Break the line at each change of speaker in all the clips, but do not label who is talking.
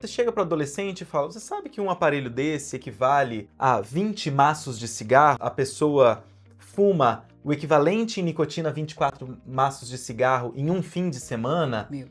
Você chega para o adolescente e fala, você sabe que um aparelho desse equivale a 20 maços de cigarro? A pessoa fuma o equivalente em nicotina a 24 maços de cigarro em um fim de semana?
Meu.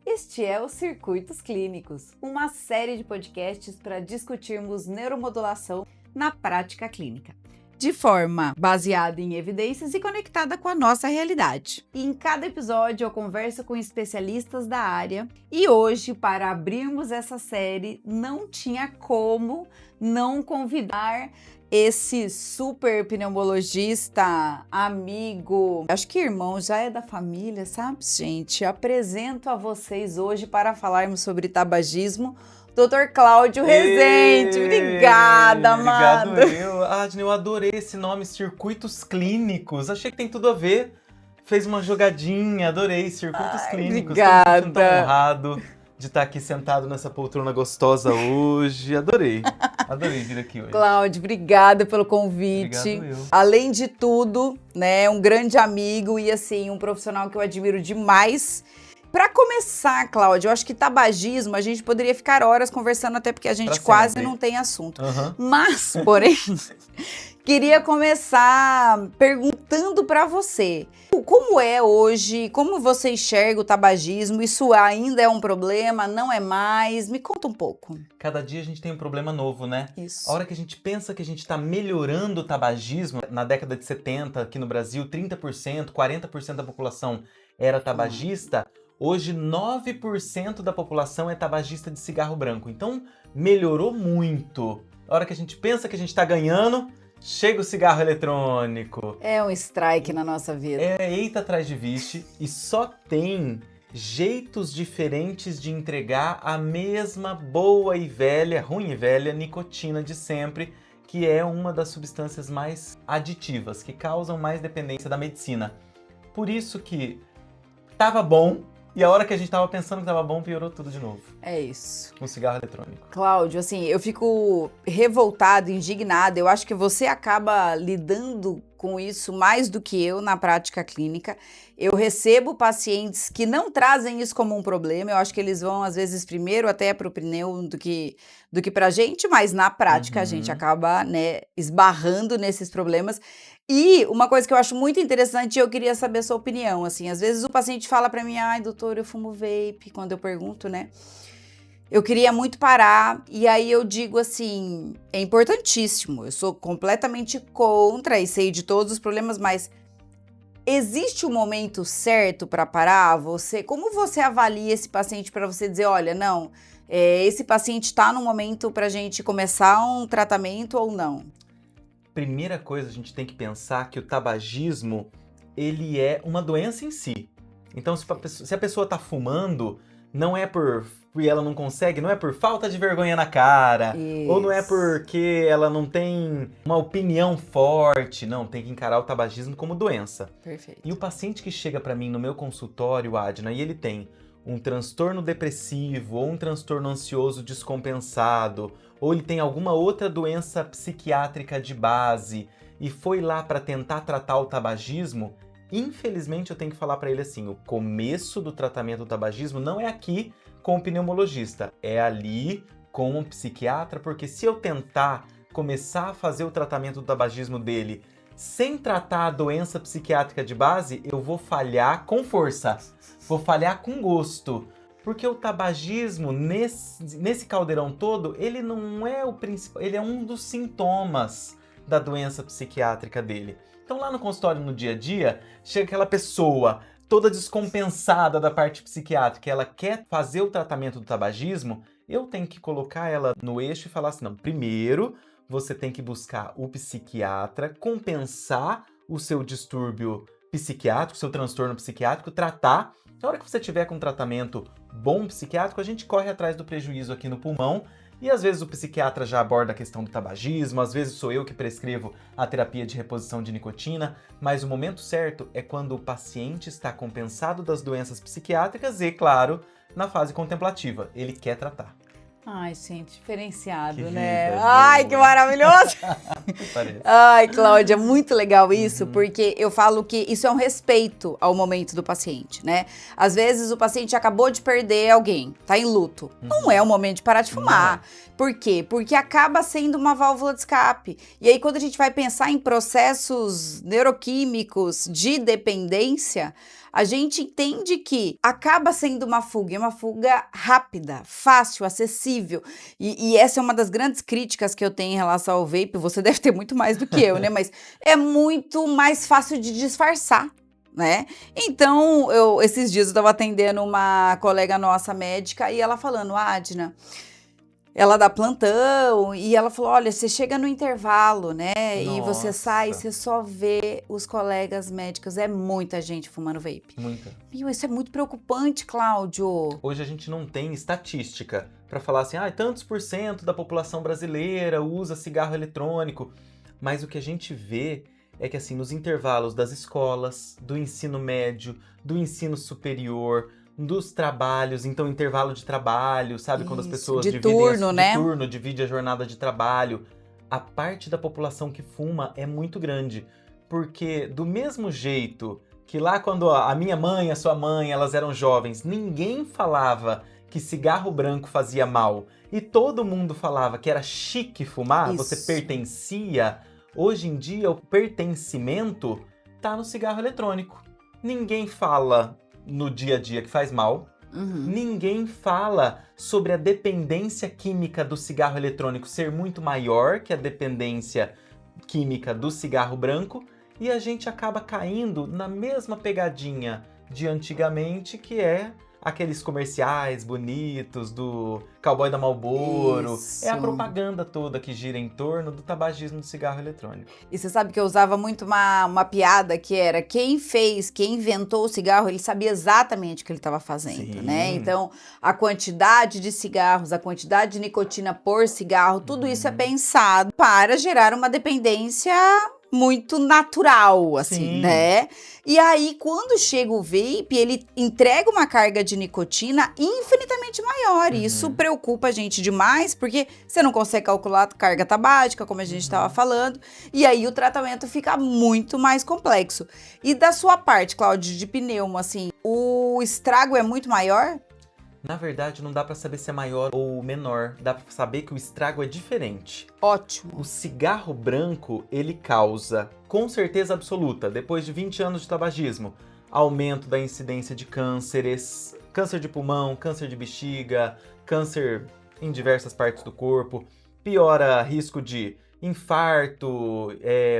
Este é o Circuitos Clínicos, uma série de podcasts para discutirmos neuromodulação na prática clínica, de forma baseada em evidências e conectada com a nossa realidade. E em cada episódio eu converso com especialistas da área e hoje, para abrirmos essa série, não tinha como não convidar esse super pneumologista, amigo, acho que irmão, já é da família, sabe, gente? Apresento a vocês hoje para falarmos sobre tabagismo, Dr. Cláudio Rezende. Obrigada, amado.
Obrigado Adnê, eu adorei esse nome, Circuitos Clínicos. Achei que tem tudo a ver. Fez uma jogadinha, adorei, Circuitos Clínicos.
Obrigada.
Tô me sentindo tão honrado de estar aqui sentado nessa poltrona gostosa hoje. Adorei vir aqui hoje.
Cláudio, obrigada pelo convite.
Obrigado eu.
Além de tudo, né, um grande amigo e assim, um profissional que eu admiro demais. Para começar, Cláudio, eu acho que tabagismo, a gente poderia ficar horas conversando, até porque a gente quase não tem assunto. Mas, porém, queria começar perguntando para você, como é hoje, como você enxerga o tabagismo? Isso ainda é um problema, não é mais? Me conta um pouco.
Cada dia a gente tem um problema novo, né?
Isso.
A hora que a gente pensa que a gente está melhorando o tabagismo, na década de 70, aqui no Brasil, 30%, 40% da população era tabagista. Hoje, 9% da população é tabagista de cigarro branco. Então, melhorou muito. A hora que a gente pensa que a gente está ganhando, chega o cigarro eletrônico.
É um strike na nossa vida.
É eita atrás de vixe. E só tem jeitos diferentes de entregar a mesma boa e velha, ruim e velha, nicotina de sempre, que é uma das substâncias mais aditivas, que causam mais dependência da medicina. Por isso que tava bom, e a hora que a gente tava pensando que tava bom, piorou tudo de novo.
É isso.
Com cigarro eletrônico.
Cláudio, assim, eu fico revoltada, indignada. Eu acho que você acaba lidando com isso mais do que eu na prática clínica. Eu recebo pacientes que não trazem isso como um problema. Eu acho que eles vão, às vezes, primeiro até pro pneu do que pra gente, mas na prática a gente acaba, né, esbarrando nesses problemas. E uma coisa que eu acho muito interessante, eu queria saber a sua opinião, assim, às vezes o paciente fala pra mim, ai, doutor, eu fumo vape, quando eu pergunto, né, eu queria muito parar, e aí eu digo assim, é importantíssimo, eu sou completamente contra e sei de todos os problemas, mas existe um momento certo pra parar? Como você avalia esse paciente pra você dizer, olha, não, esse paciente tá no momento pra gente começar um tratamento ou não?
Primeira coisa, a gente tem que pensar que o tabagismo, ele é uma doença em si. Então, se a pessoa tá fumando, não é porque ela não consegue, não é por falta de vergonha na cara, ou não é porque ela não tem uma opinião forte, não, tem que encarar o tabagismo como doença.
Perfeito.
E o paciente que chega para mim no meu consultório, Adna, e ele tem um transtorno depressivo ou um transtorno ansioso descompensado, ou ele tem alguma outra doença psiquiátrica de base e foi lá para tentar tratar o tabagismo, infelizmente eu tenho que falar para ele assim, o começo do tratamento do tabagismo não é aqui com o pneumologista, é ali com um psiquiatra, porque se eu tentar começar a fazer o tratamento do tabagismo dele sem tratar a doença psiquiátrica de base, eu vou falhar com força, vou falhar com gosto. Porque o tabagismo, nesse caldeirão todo, ele não é o principal, ele é um dos sintomas da doença psiquiátrica dele. Então lá no consultório, no dia a dia, chega aquela pessoa toda descompensada da parte psiquiátrica, ela quer fazer o tratamento do tabagismo, eu tenho que colocar ela no eixo e falar assim, não, primeiro você tem que buscar o psiquiatra, compensar o seu distúrbio psiquiátrico, seu transtorno psiquiátrico, tratar. Na hora que você tiver com um tratamento bom psiquiátrico, a gente corre atrás do prejuízo aqui no pulmão e às vezes o psiquiatra já aborda a questão do tabagismo, às vezes sou eu que prescrevo a terapia de reposição de nicotina, mas o momento certo é quando o paciente está compensado das doenças psiquiátricas e, claro, na fase contemplativa, ele quer tratar.
Ai, gente, diferenciado,
Que
né?
vida
Ai,
boa.
que maravilhoso!
Parece.
Ai, Cláudia, muito legal isso, porque eu falo que isso é um respeito ao momento do paciente, né? Às vezes o paciente acabou de perder alguém, tá em luto. Não é o momento de parar de fumar. Por quê? Porque acaba sendo uma válvula de escape. E aí, quando a gente vai pensar em processos neuroquímicos de dependência, a gente entende que acaba sendo uma fuga, é uma fuga rápida, fácil, acessível. E essa é uma das grandes críticas que eu tenho em relação ao vape. Você deve ter muito mais do que eu, né? Mas é muito mais fácil de disfarçar, né? Então, esses dias eu estava atendendo uma colega nossa médica e ela falando, Adna, ela dá plantão e ela falou, olha, você chega no intervalo, né? E você sai,
Nossa.
você só vê os colegas médicos, é muita gente fumando vape.
Muita.
Meu, isso é muito preocupante, Cláudio.
Hoje a gente não tem estatística para falar assim, tantos por cento da população brasileira usa cigarro eletrônico. Mas o que a gente vê é que assim, nos intervalos das escolas, do ensino médio, do ensino superior, dos trabalhos, então intervalo de trabalho, sabe? Quando as
Isso,
pessoas
de
dividem
turno, né?
de turno, dividem a jornada de trabalho, a parte da população que fuma é muito grande. Porque do mesmo jeito que lá quando a minha mãe, a sua mãe, elas eram jovens, ninguém falava que cigarro branco fazia mal e todo mundo falava que era chique fumar,
Isso.
você pertencia. Hoje em dia, o pertencimento tá no cigarro eletrônico. Ninguém fala no dia a dia que faz mal. Ninguém fala sobre a dependência química do cigarro eletrônico ser muito maior que a dependência química do cigarro branco. E a gente acaba caindo na mesma pegadinha de antigamente, que é aqueles comerciais bonitos do cowboy da Marlboro.
Isso.
É a propaganda toda que gira em torno do tabagismo do cigarro eletrônico.
E você sabe que eu usava muito uma piada que era quem inventou o cigarro, ele sabia exatamente o que ele estava fazendo,
Sim.
né? Então, a quantidade de cigarros, a quantidade de nicotina por cigarro, tudo isso é pensado para gerar uma dependência muito natural, assim,
Sim.
né? E aí, quando chega o vape, ele entrega uma carga de nicotina infinitamente maior. E isso preocupa a gente demais, porque você não consegue calcular a carga tabágica, como a gente estava falando, e aí o tratamento fica muito mais complexo. E da sua parte, Cláudio, de pneumo, assim, o estrago é muito maior?
Na verdade, não dá pra saber se é maior ou menor. Dá pra saber que o estrago é diferente.
Ótimo.
O cigarro branco, ele causa, com certeza absoluta, depois de 20 anos de tabagismo, aumento da incidência de cânceres, câncer de pulmão, câncer de bexiga, câncer em diversas partes do corpo, piora risco de infarto,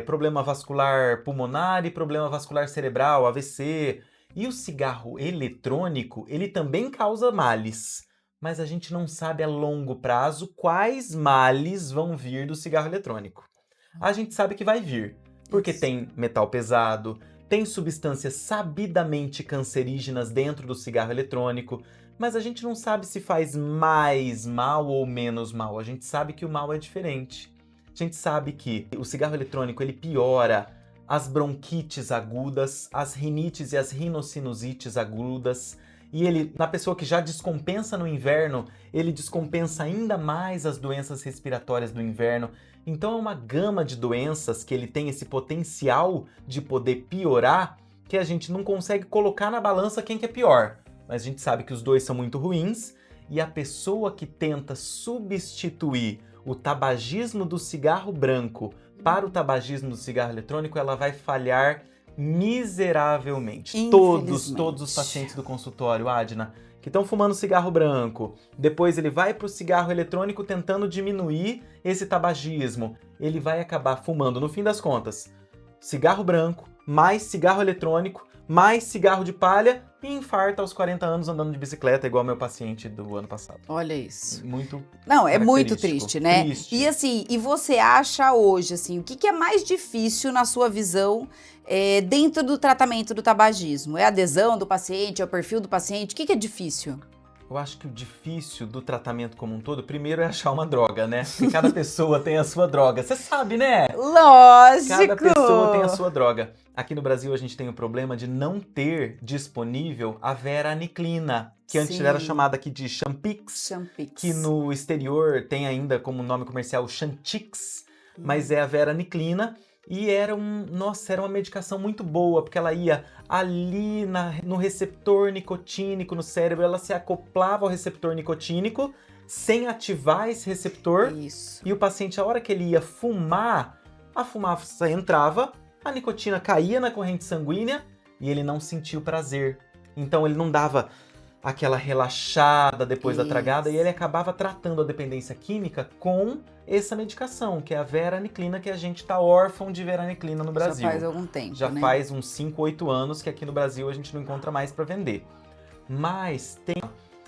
problema vascular pulmonar e problema vascular cerebral, AVC. E o cigarro eletrônico, ele também causa males, mas a gente não sabe a longo prazo quais males vão vir do cigarro eletrônico. A gente sabe que vai vir, porque tem metal pesado, tem substâncias sabidamente cancerígenas dentro do cigarro eletrônico, mas a gente não sabe se faz mais mal ou menos mal. A gente sabe que o mal é diferente. A gente sabe que o cigarro eletrônico, ele piora as bronquites agudas, as rinites e as rinossinusites agudas. E ele, na pessoa que já descompensa no inverno, ele descompensa ainda mais as doenças respiratórias do inverno. Então é uma gama de doenças que ele tem esse potencial de poder piorar, que a gente não consegue colocar na balança quem que é pior. Mas a gente sabe que os dois são muito ruins, e a pessoa que tenta substituir o tabagismo do cigarro branco para o tabagismo do cigarro eletrônico, ela vai falhar miseravelmente. Todos os pacientes do consultório, Adna, que estão fumando cigarro branco, depois ele vai para o cigarro eletrônico tentando diminuir esse tabagismo, ele vai acabar fumando, no fim das contas, cigarro branco, mais cigarro eletrônico, mais cigarro de palha e infarta aos 40 anos andando de bicicleta, igual meu paciente do ano passado.
Olha isso.
Muito
Não, é muito
característico.
triste, né?
Triste.
E assim, e você acha hoje, assim, o que é mais difícil na sua visão dentro do tratamento do tabagismo? É a adesão do paciente, é o perfil do paciente? O que é difícil?
Eu acho que o difícil do tratamento como um todo, primeiro é achar uma droga, né? Porque cada pessoa tem a sua droga. Você sabe, né?
Lógico!
Cada pessoa tem a sua droga. Aqui no Brasil a gente tem o problema de não ter disponível a vera-aniclina, que antes
Sim.
era chamada aqui de Champix, que no exterior tem ainda como nome comercial Chantix, mas é a vera-aniclina. E era era uma medicação muito boa, porque ela ia ali no receptor nicotínico no cérebro, ela se acoplava ao receptor nicotínico sem ativar esse receptor.
Isso.
E o paciente, a hora que ele ia fumar, a fumaça entrava, a nicotina caía na corrente sanguínea e ele não sentia o prazer. Então ele não dava aquela relaxada depois da tragada e ele acabava tratando a dependência química com essa medicação, que é a vera-aniclina, que a gente tá órfão de vera-aniclina no Brasil.
Já faz algum tempo,
Já
né?
faz uns 5, 8 anos que aqui no Brasil a gente não encontra mais para vender. Mas tem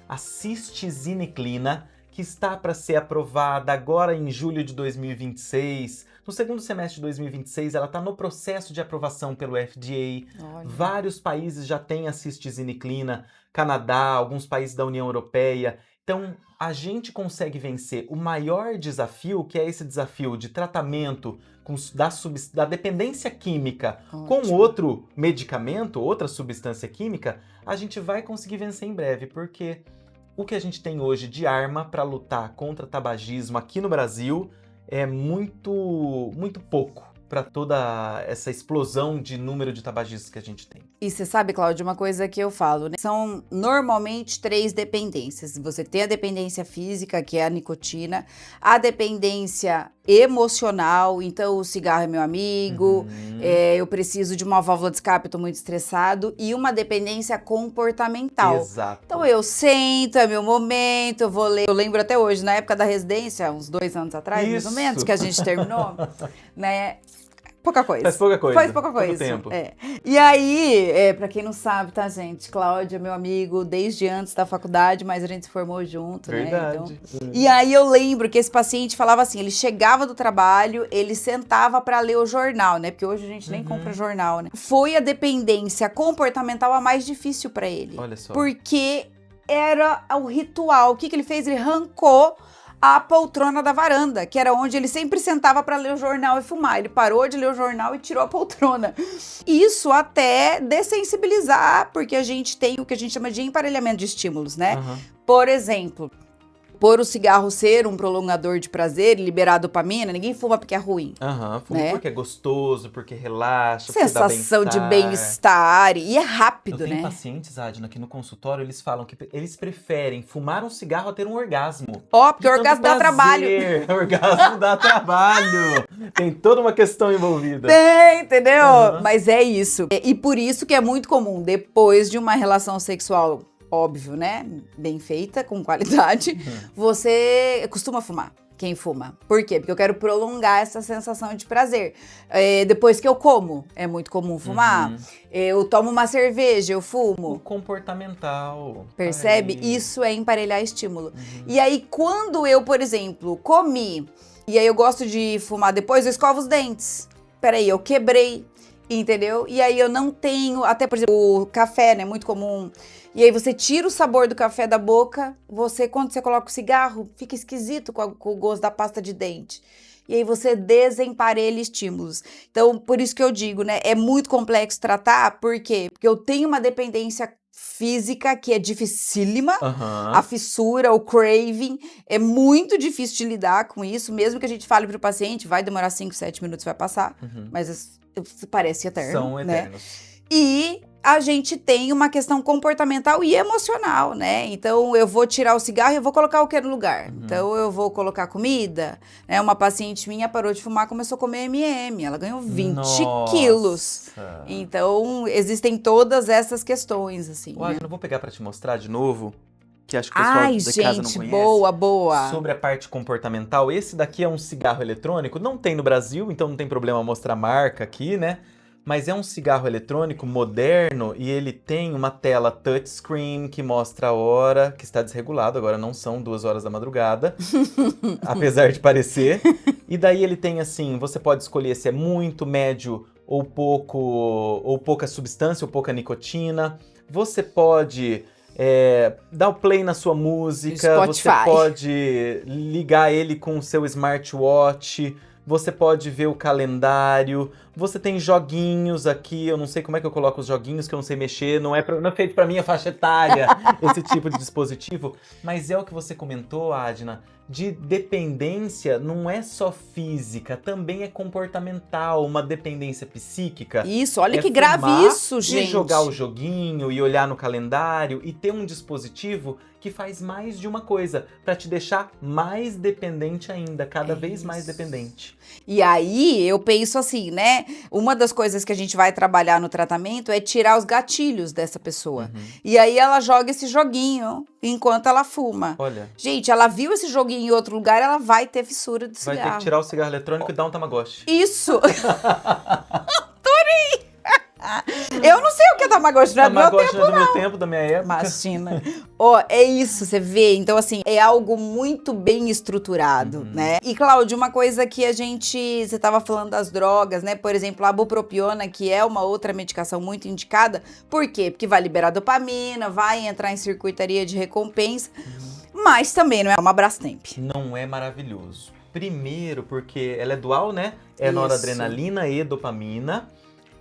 a cistiziniclina, que está para ser aprovada agora em julho de 2026. No segundo semestre de 2026, ela está no processo de aprovação pelo FDA.
Olha.
Vários países já têm a cistiziniclina, Canadá, alguns países da União Europeia. Então, a gente consegue vencer o maior desafio, que é esse desafio de tratamento da dependência química com outro medicamento, outra substância química, a gente vai conseguir vencer em breve, porque o que a gente tem hoje de arma para lutar contra tabagismo aqui no Brasil é muito pouco para toda essa explosão de número de tabagistas que a gente tem.
E você sabe, Cláudia, uma coisa que eu falo, né? São normalmente 3 dependências. Você tem a dependência física, que é a nicotina, a dependência emocional, então o cigarro é meu amigo, eu preciso de uma válvula de escape, eu tô muito estressado, e uma dependência comportamental.
Exato.
Então eu sento, é meu momento, eu vou ler. Eu lembro até hoje, na época da residência, uns 2 anos atrás, mais ou menos, que a gente terminou, né? Pouca coisa.
Faz pouca coisa.
Faz pouca coisa.
Pouco tempo.
É. E aí, pra quem não sabe, tá, gente? Cláudia, meu amigo, desde antes da faculdade, mas a gente se formou junto,
Verdade.
né? Então... E aí eu lembro que esse paciente falava assim, ele chegava do trabalho, ele sentava pra ler o jornal, né? Porque hoje a gente nem compra jornal, né? Foi a dependência comportamental a mais difícil pra ele.
Olha só.
Porque era o ritual. O que ele fez? Ele arrancou a poltrona da varanda, que era onde ele sempre sentava para ler o jornal e fumar. Ele parou de ler o jornal e tirou a poltrona. Isso até dessensibilizar, porque a gente tem o que a gente chama de emparelhamento de estímulos, né? Por exemplo, por o cigarro ser um prolongador de prazer e liberar dopamina, ninguém fuma porque é ruim.
Fuma, né? Porque é gostoso, porque relaxa,
sensação de bem-estar. E é rápido, né?
Eu tenho pacientes, Adna, aqui no consultório, eles falam que eles preferem fumar um cigarro a ter um orgasmo.
Porque o orgasmo dá trabalho.
Orgasmo dá trabalho. Tem toda uma questão envolvida.
Tem, entendeu? Mas é isso. E por isso que é muito comum, depois de uma relação sexual, óbvio, né? Bem feita, com qualidade, você costuma fumar. Quem fuma. Por quê? Porque eu quero prolongar essa sensação de prazer. Depois que eu como, é muito comum fumar. Eu tomo uma cerveja, eu fumo.
O comportamental.
Percebe? Isso é emparelhar estímulo. E aí, quando eu, por exemplo, comi, e aí eu gosto de fumar depois, eu escovo os dentes. Peraí, eu quebrei, entendeu? E aí eu não tenho, até por exemplo, o café, né? Muito comum. E aí você tira o sabor do café da boca, quando você coloca o cigarro, fica esquisito com o gosto da pasta de dente. E aí você desemparelha estímulos. Então, por isso que eu digo, né? É muito complexo tratar, por quê? Porque eu tenho uma dependência física que é dificílima, a fissura, o craving, é muito difícil de lidar com isso, mesmo que a gente fale pro paciente, vai demorar 5, 7 minutos, vai passar, mas parece eterno,
são eternos.
Né? E a gente tem uma questão comportamental e emocional, né? Então, eu vou tirar o cigarro e eu vou colocar o que no lugar? Então, eu vou colocar comida, né? Uma paciente minha parou de fumar, começou a comer M&M, ela ganhou 20 quilos. Então, existem todas essas questões, assim.
Né? Eu vou pegar para te mostrar de novo, que acho que o pessoal de casa não conhece.
Boa.
Sobre a parte comportamental, esse daqui é um cigarro eletrônico, não tem no Brasil, então não tem problema mostrar a marca aqui, né? Mas é um cigarro eletrônico moderno e ele tem uma tela touchscreen que mostra a hora, que está desregulado, agora não são 2 horas da madrugada, apesar de parecer. E daí ele tem assim, você pode escolher se é muito, médio ou pouca substância, ou pouca nicotina. Você pode dar o play na sua música,
Spotify.
você pode ligar ele com o seu smartwatch, você pode ver o calendário, você tem joguinhos aqui, eu não sei como é que eu coloco os joguinhos, que eu não sei mexer, não é feito pra minha faixa etária esse tipo de dispositivo, mas é o que você comentou, Adna, de dependência não é só física, também é comportamental, uma dependência psíquica.
Isso, olha
É
que grave
fumar
isso, gente.
E jogar o joguinho e olhar no calendário e ter um dispositivo que faz mais de uma coisa, pra te deixar mais dependente ainda, cada vez mais dependente.
E aí, eu penso assim, né? Uma das coisas que a gente vai trabalhar no tratamento é tirar os gatilhos dessa pessoa. E aí ela joga esse joguinho enquanto ela fuma.
Olha,
Gente, ela viu esse joguinho em outro lugar, ela vai ter fissura de
vai
cigarro.
ter que tirar o cigarro eletrônico e dar um Tamagotchi.
Isso! Eu não sei o que é Tamagotchi, não é do meu
Tamagotchi
tempo,
não é do meu tempo, da minha época.
Imagina. Ó, é isso, você vê. Então, assim, é algo muito bem estruturado, né? E, Cláudio, uma coisa que você tava falando das drogas, né? Por exemplo, a bupropiona, que é uma outra medicação muito indicada. Por quê? Porque vai liberar dopamina, vai entrar em circuitaria de recompensa, mas também não é uma Brastemp.
Não é maravilhoso. Primeiro, porque ela é dual, né? É
Isso.
noradrenalina e dopamina.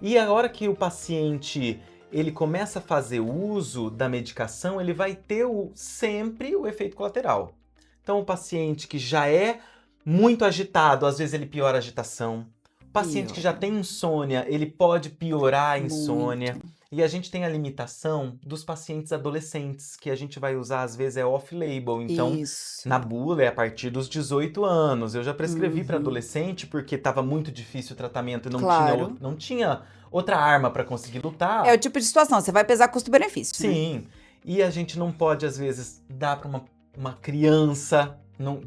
E a hora que o paciente ele começa a fazer uso da medicação, ele vai ter sempre o efeito colateral. Então, o paciente que já é muito agitado, às vezes ele piora a agitação. O paciente que já tem insônia, ele pode piorar a insônia. E a gente tem a limitação dos pacientes adolescentes, que a gente vai usar, às vezes, off-label. Então,
Isso.
na bula é a partir dos 18 anos. Eu já prescrevi para adolescente porque estava muito difícil o tratamento e não tinha outra arma para conseguir lutar.
É o tipo de situação, você vai pesar custo-benefício.
Sim. Né? E a gente não pode, às vezes, dar para uma criança,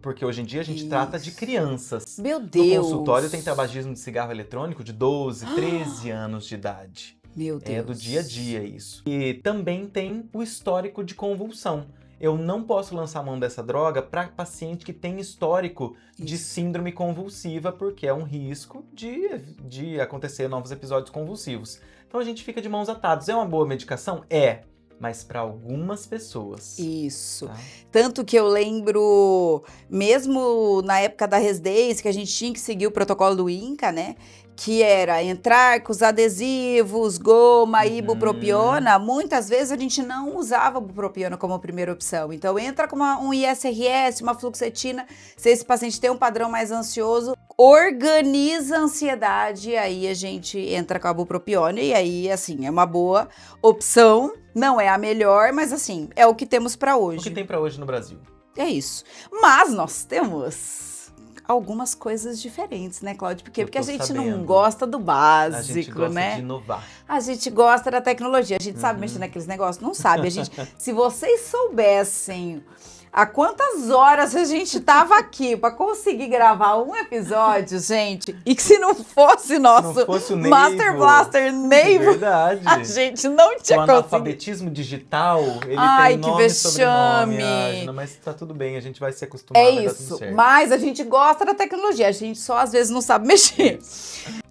porque hoje em dia a gente trata de crianças.
Meu Deus!
No consultório tem tabagismo de cigarro eletrônico de 12, 13 anos de idade.
Meu Deus.
É do dia a dia isso. E também tem o histórico de convulsão. Eu não posso lançar a mão dessa droga para paciente que tem histórico de síndrome convulsiva, porque é um risco de acontecer novos episódios convulsivos. Então a gente fica de mãos atadas. É uma boa medicação? É. Mas para algumas pessoas.
Isso.
Tá?
Tanto que eu lembro, mesmo na época da residência, que a gente tinha que seguir o protocolo do INCA, né? Que era entrar com os adesivos, goma, ibupropiona. Muitas vezes a gente não usava bupropiona como primeira opção. Então entra com um ISRS, uma fluoxetina. Se esse paciente tem um padrão mais ansioso, organiza a ansiedade, e aí a gente entra com a bupropiona. E aí, assim, é uma boa opção. Não é a melhor, mas assim, é o que temos para hoje.
O que tem para hoje no Brasil.
É isso. Mas nós temos algumas coisas diferentes, né, Cláudio? Porque a gente não gosta do básico,
a gente gosta
né?
de inovar.
A gente gosta da tecnologia. A gente sabe mexer naqueles negócios? Não sabe. Se vocês soubessem há quantas horas a gente tava aqui para conseguir gravar um episódio, gente, e que se não fosse nosso Master Blaster Neivo,
verdade.
a gente não tinha conseguido.
O analfabetismo digital, ele tem nome e sobrenome, mas tá tudo bem, a gente vai se acostumar, vai dar tudo certo.
Mas a gente gosta da tecnologia, a gente só às vezes não sabe mexer.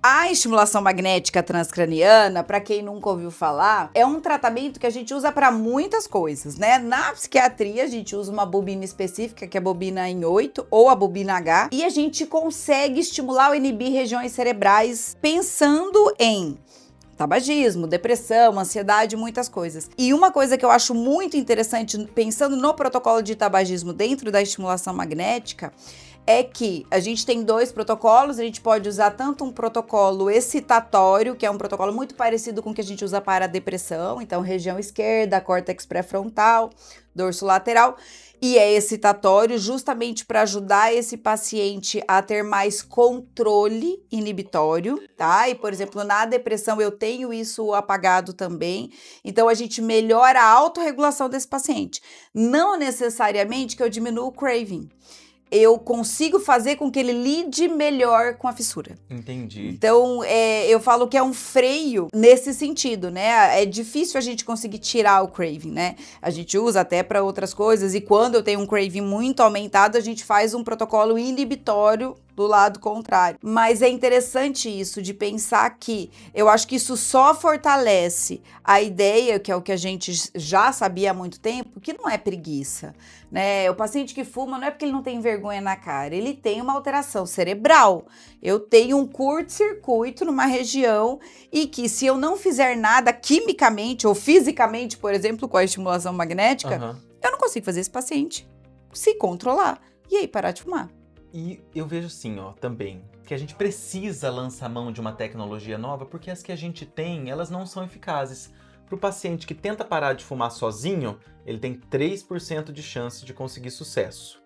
A estimulação magnética transcraniana, para quem nunca ouviu falar, é um tratamento que a gente usa para muitas coisas, né? Na psiquiatria, a gente usa uma bobina específica, que é a bobina em 8 ou a bobina H, e a gente consegue estimular ou inibir regiões cerebrais pensando em tabagismo, depressão, ansiedade, muitas coisas. E uma coisa que eu acho muito interessante, pensando no protocolo de tabagismo dentro da estimulação magnética, é que a gente tem 2 protocolos, a gente pode usar tanto um protocolo excitatório, que é um protocolo muito parecido com o que a gente usa para a depressão, então região esquerda, córtex pré-frontal, dorso lateral, e é excitatório justamente para ajudar esse paciente a ter mais controle inibitório, tá? E, por exemplo, na depressão eu tenho isso apagado também, então a gente melhora a autorregulação desse paciente. Não necessariamente que eu diminua o craving. Eu consigo fazer com que ele lide melhor com a fissura.
Entendi.
Então, eu falo que é um freio nesse sentido, né? É difícil a gente conseguir tirar o craving, né? A gente usa até para outras coisas, e quando eu tenho um craving muito aumentado, a gente faz um protocolo inibitório do lado contrário. Mas é interessante isso de pensar que eu acho que isso só fortalece a ideia, que é o que a gente já sabia há muito tempo, que não é preguiça, né? O paciente que fuma não é porque ele não tem vergonha na cara, ele tem uma alteração cerebral. Eu tenho um curto-circuito numa região e que se eu não fizer nada quimicamente ou fisicamente, por exemplo, com a estimulação magnética, eu não consigo fazer esse paciente se controlar e aí parar de fumar.
E eu vejo assim, ó, também, que a gente precisa lançar mão de uma tecnologia nova porque as que a gente tem, elas não são eficazes. Para o paciente que tenta parar de fumar sozinho, ele tem 3% de chance de conseguir sucesso.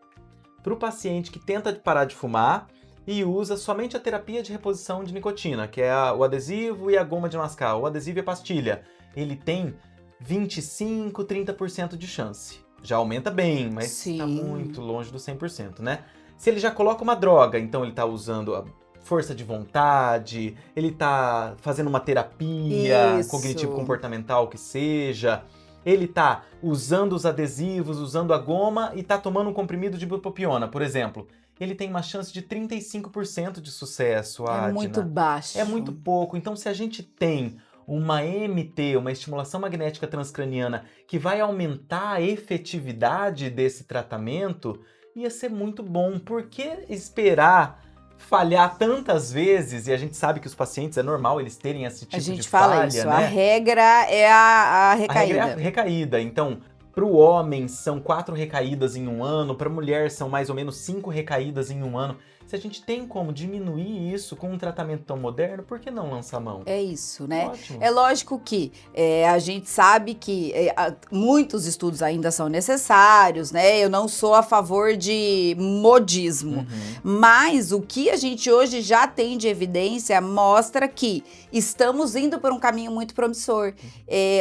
Para o paciente que tenta parar de fumar e usa somente a terapia de reposição de nicotina, que é o adesivo e a goma de mascar, o adesivo e a pastilha, ele tem 25, 30% de chance. Já aumenta bem, mas está muito longe do 100%, né? Se ele já coloca uma droga, então ele está usando a força de vontade, ele está fazendo uma terapia cognitivo-comportamental que seja, ele está usando os adesivos, usando a goma e está tomando um comprimido de bupropiona, por exemplo. Ele tem uma chance de 35% de sucesso, Adna.
É muito baixo.
É muito pouco. Então, se a gente tem uma EMT, uma estimulação magnética transcraniana, que vai aumentar a efetividade desse tratamento, ia ser muito bom. Por que esperar falhar tantas vezes? E a gente sabe que os pacientes, é normal eles terem esse tipo de falha, né? A gente fala isso,
a regra é a recaída.
A regra é a recaída. Então, para o homem são 4 recaídas em um ano, para a mulher são mais ou menos 5 recaídas em um ano. Se a gente tem como diminuir isso com um tratamento tão moderno, por que não lançar mão?
É isso, né?
Ótimo.
É lógico que a gente sabe que muitos estudos ainda são necessários, né? Eu não sou a favor de modismo, mas o que a gente hoje já tem de evidência mostra que estamos indo por um caminho muito promissor.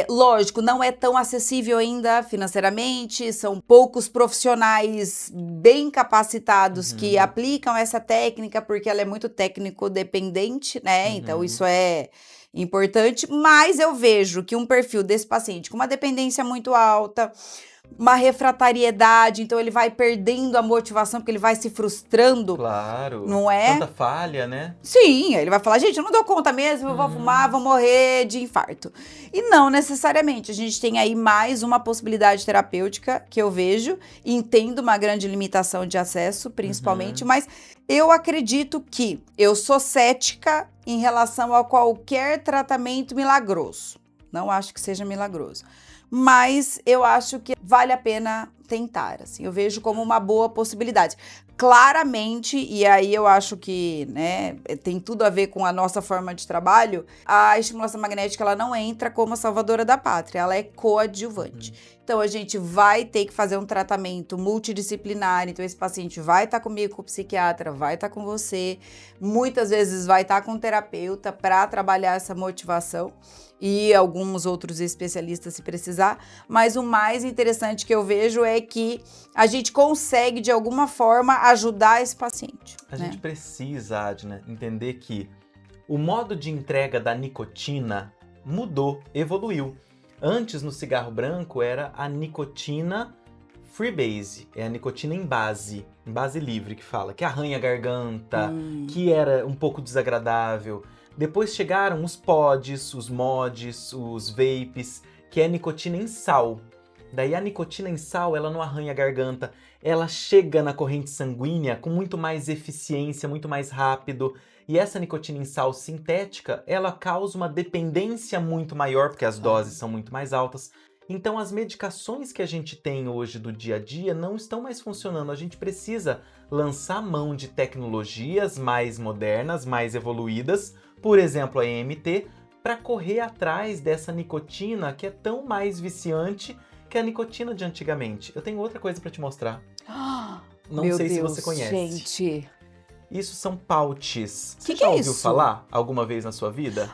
Lógico, não é tão acessível ainda financeiramente, são poucos profissionais bem capacitados que aplicam essa técnica, porque ela é muito técnico-dependente, né? Então, isso é importante, mas eu vejo que um perfil desse paciente com uma dependência muito alta, uma refratariedade, então ele vai perdendo a motivação, porque ele vai se frustrando.
Claro.
Não é?
Tanta falha, né?
Sim, ele vai falar, gente, eu não dou conta mesmo, eu vou fumar, vou morrer de infarto. E não necessariamente, a gente tem aí mais uma possibilidade terapêutica que eu vejo, e entendo uma grande limitação de acesso, principalmente, mas eu acredito que eu sou cética em relação a qualquer tratamento milagroso. Não acho que seja milagroso. Mas eu acho que vale a pena tentar, assim, eu vejo como uma boa possibilidade. Claramente, e aí eu acho que, né, tem tudo a ver com a nossa forma de trabalho, a estimulação magnética ela não entra como salvadora da pátria, ela é coadjuvante. Então, a gente vai ter que fazer um tratamento multidisciplinar, então esse paciente vai estar comigo, com o psiquiatra, vai estar com você, muitas vezes vai estar com o terapeuta para trabalhar essa motivação e alguns outros especialistas se precisar, mas o mais interessante que eu vejo é que a gente consegue, de alguma forma, ajudar esse paciente.
A gente precisa, Adna, entender que o modo de entrega da nicotina mudou, evoluiu. Antes, no cigarro branco, era a nicotina freebase, é a nicotina em base livre que fala, que arranha a garganta, que era um pouco desagradável. Depois chegaram os pods, os mods, os vapes, que é nicotina em sal. Daí a nicotina em sal, ela não arranha a garganta, ela chega na corrente sanguínea com muito mais eficiência, muito mais rápido. E essa nicotina em sal sintética, ela causa uma dependência muito maior, porque as doses são muito mais altas. Então as medicações que a gente tem hoje do dia a dia não estão mais funcionando. A gente precisa lançar mão de tecnologias mais modernas, mais evoluídas, por exemplo, a EMT, para correr atrás dessa nicotina que é tão mais viciante que a nicotina de antigamente. Eu tenho outra coisa para te mostrar. Não sei se você conhece.
Gente.
Isso são pouches.
Você
já ouviu falar alguma vez na sua vida?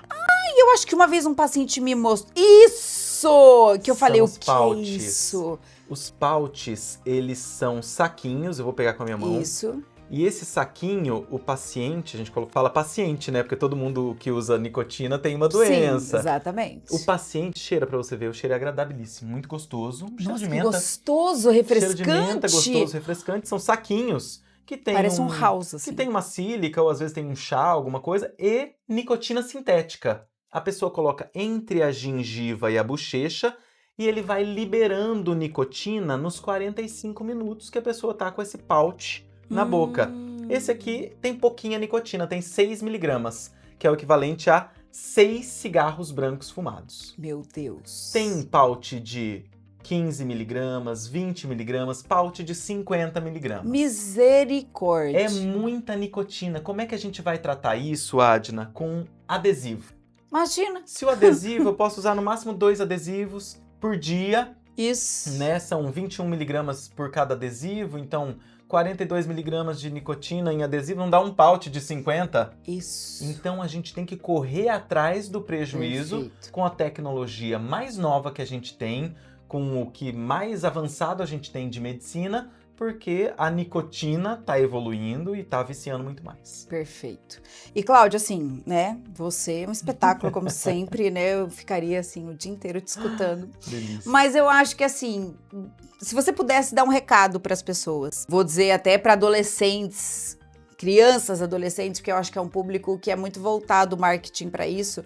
Eu acho que uma vez um paciente me mostrou. Isso! Que eu falei, o que é isso?
Os pouches, eles são saquinhos, eu vou pegar com a minha mão.
Isso.
E esse saquinho, o paciente, a gente fala paciente, né? Porque todo mundo que usa nicotina tem uma doença.
Sim, exatamente.
O paciente cheira, pra você ver, o cheiro é agradabilíssimo, muito gostoso.
Nossa,
cheiro de
que
menta.
gostoso, refrescante.
Cheiro de menta, gostoso, refrescante. São saquinhos que tem
Parece um house, assim.
que tem uma sílica ou às vezes tem um chá, alguma coisa, e nicotina sintética. A pessoa coloca entre a gengiva e a bochecha e ele vai liberando nicotina nos 45 minutos que a pessoa tá com esse pouch na boca. Esse aqui tem pouquinha nicotina, tem 6 miligramas, que é o equivalente a 6 cigarros brancos fumados.
Meu Deus.
Tem pouch de 15 miligramas, 20 miligramas, pouch de 50 miligramas.
Misericórdia.
É muita nicotina. Como é que a gente vai tratar isso, Adna? Com adesivo.
Imagina.
Se o adesivo, eu posso usar no máximo 2 adesivos por dia,
Isso.
né? São 21 miligramas por cada adesivo, então 42 miligramas de nicotina em adesivo não dá um pouch de 50?
Isso.
Então a gente tem que correr atrás do prejuízo.
Perfeito.
Com a tecnologia mais nova que a gente tem, com o que mais avançado a gente tem de medicina, porque a nicotina tá evoluindo e tá viciando muito mais.
Perfeito. E, Cláudia, assim, né? Você é um espetáculo, como sempre, né? Eu ficaria, assim, o dia inteiro te escutando.
Delícia.
Mas eu acho que, assim, se você pudesse dar um recado para as pessoas, vou dizer até para adolescentes, crianças, adolescentes, porque eu acho que é um público que é muito voltado o marketing para isso.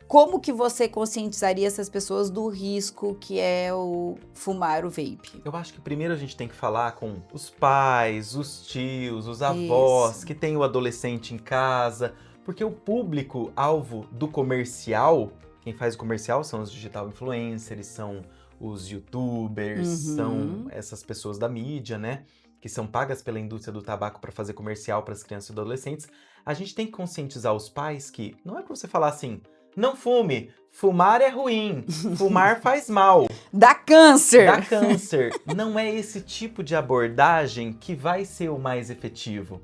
Como que você conscientizaria essas pessoas do risco que é o fumar o vape?
Eu acho que primeiro a gente tem que falar com os pais, os tios, os avós,
Isso.
que tem o adolescente em casa, porque o público-alvo do comercial, quem faz o comercial são os digital influencers, são os youtubers, são essas pessoas da mídia, né? Que são pagas pela indústria do tabaco para fazer comercial para as crianças e adolescentes. A gente tem que conscientizar os pais que não é para você falar assim, não fume, fumar é ruim, fumar faz mal,
Dá câncer!
dá câncer. Não é esse tipo de abordagem que vai ser o mais efetivo.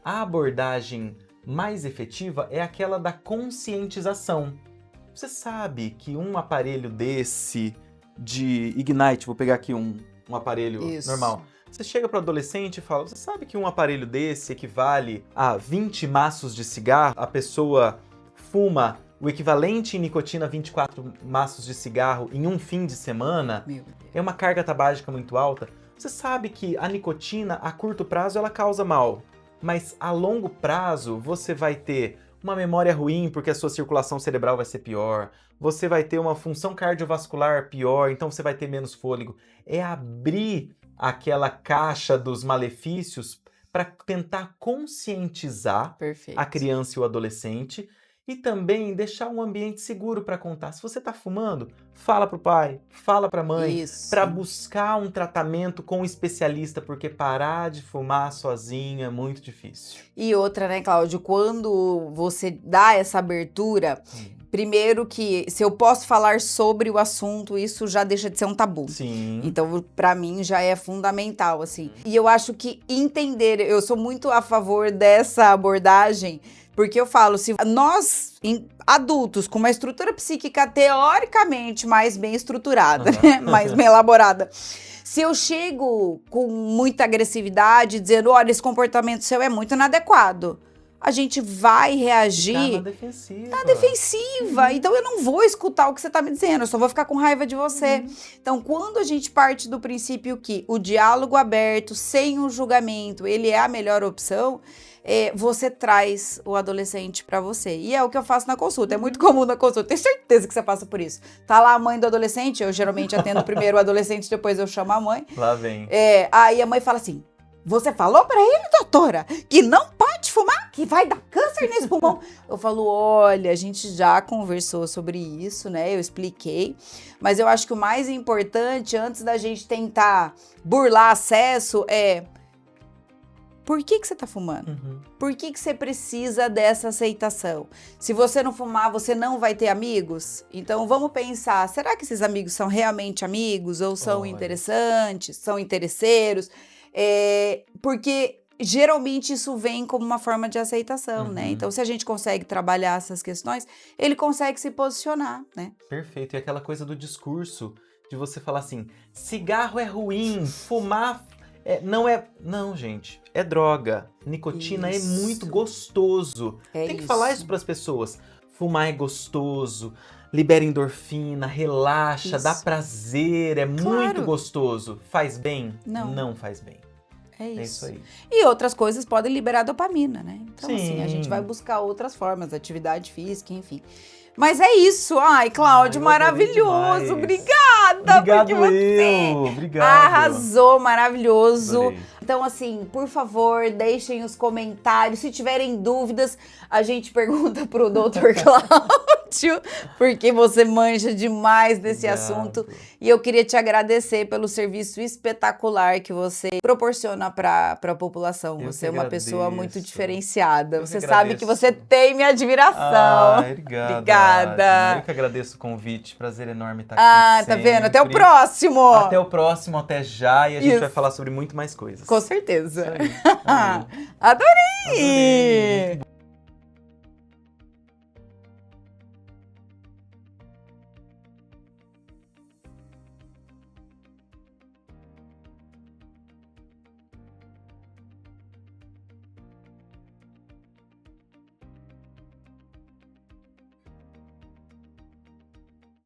A abordagem mais efetiva é aquela da conscientização. Você sabe que um aparelho desse de Ignite, vou pegar aqui um aparelho
Isso.
normal. Você chega para o adolescente e fala, você sabe que um aparelho desse equivale a 20 maços de cigarro? A pessoa fuma o equivalente em nicotina a 24 maços de cigarro em um fim de semana,
Meu Deus.
é uma carga tabágica muito alta. Você sabe que a nicotina, a curto prazo, ela causa mal, mas a longo prazo você vai ter uma memória ruim porque a sua circulação cerebral vai ser pior, você vai ter uma função cardiovascular pior, então você vai ter menos fôlego. É abrir aquela caixa dos malefícios para tentar conscientizar
Perfeito.
a criança e o adolescente e também deixar um ambiente seguro para contar. Se você está fumando, fala para o pai, fala para a mãe,
Isso.
para buscar um tratamento com um especialista, porque parar de fumar sozinho é muito difícil.
E outra, né, Cláudio, quando você dá essa abertura, primeiro que se eu posso falar sobre o assunto, isso já deixa de ser um tabu.
Sim.
Então, pra mim, já é fundamental, assim. E eu acho que entender, eu sou muito a favor dessa abordagem, porque eu falo, se nós, adultos, com uma estrutura psíquica teoricamente mais bem estruturada, né, mais bem elaborada, se eu chego com muita agressividade, dizendo, olha, esse comportamento seu é muito inadequado, a gente vai reagir
Ficar na defensiva.
na defensiva. Então eu não vou escutar o que você tá me dizendo, eu só vou ficar com raiva de você. Então, quando a gente parte do princípio que o diálogo aberto, sem um julgamento, ele é a melhor opção, você traz o adolescente pra você. E é o que eu faço na consulta. É muito comum na consulta. Tenho certeza que você passa por isso. Tá lá a mãe do adolescente, eu geralmente atendo primeiro o adolescente, depois eu chamo a mãe.
Lá vem.
Aí a mãe fala assim, você falou pra ele, doutora, que não pode fumar, que vai dar câncer nesse pulmão? Eu falo, olha, a gente já conversou sobre isso, né? Eu expliquei. Mas eu acho que o mais importante, antes da gente tentar burlar acesso, é... Por que você tá fumando? Por que você precisa dessa aceitação? Se você não fumar, você não vai ter amigos? Então vamos pensar, será que esses amigos são realmente amigos? Ou são interessantes? São interesseiros? Porque geralmente isso vem como uma forma de aceitação, né? Então se a gente consegue trabalhar essas questões, ele consegue se posicionar, né?
Perfeito. E aquela coisa do discurso, de você falar assim, cigarro é ruim, fumar... Não, gente, é droga. Nicotina é muito gostoso. Tem que falar isso para as pessoas. Fumar é gostoso, libera endorfina, relaxa, dá prazer, é muito gostoso. Faz bem?
Não.
Não faz bem.
É isso.
É isso aí.
E outras coisas podem liberar dopamina, né? Então, assim, a gente
Sim.
vai buscar outras formas, atividade física, enfim. Mas é isso. Ai, Cláudio,
eu adorei
maravilhoso.
demais.
Obrigada.
Obrigado
porque você
obrigado.
arrasou, maravilhoso.
Adorei.
Então, assim, por favor, deixem os comentários. Se tiverem dúvidas, a gente pergunta pro Dr. Cláudio, porque você manja demais desse
Obrigado.
assunto. E eu queria te agradecer pelo serviço espetacular que você proporciona para a população.
Eu
Você
que
é uma pessoa
agradeço.
muito diferenciada.
Eu que
Você sabe que
agradeço.
você tem minha admiração.
Obrigado.
Obrigada.
Adna. Eu que agradeço o convite. Prazer enorme estar aqui
Tá vendo? Até o
sempre.
próximo.
Até o próximo, até já. E a gente
Isso.
vai falar sobre muito mais coisas.
Com certeza.
Isso aí. Valeu.
Adorei!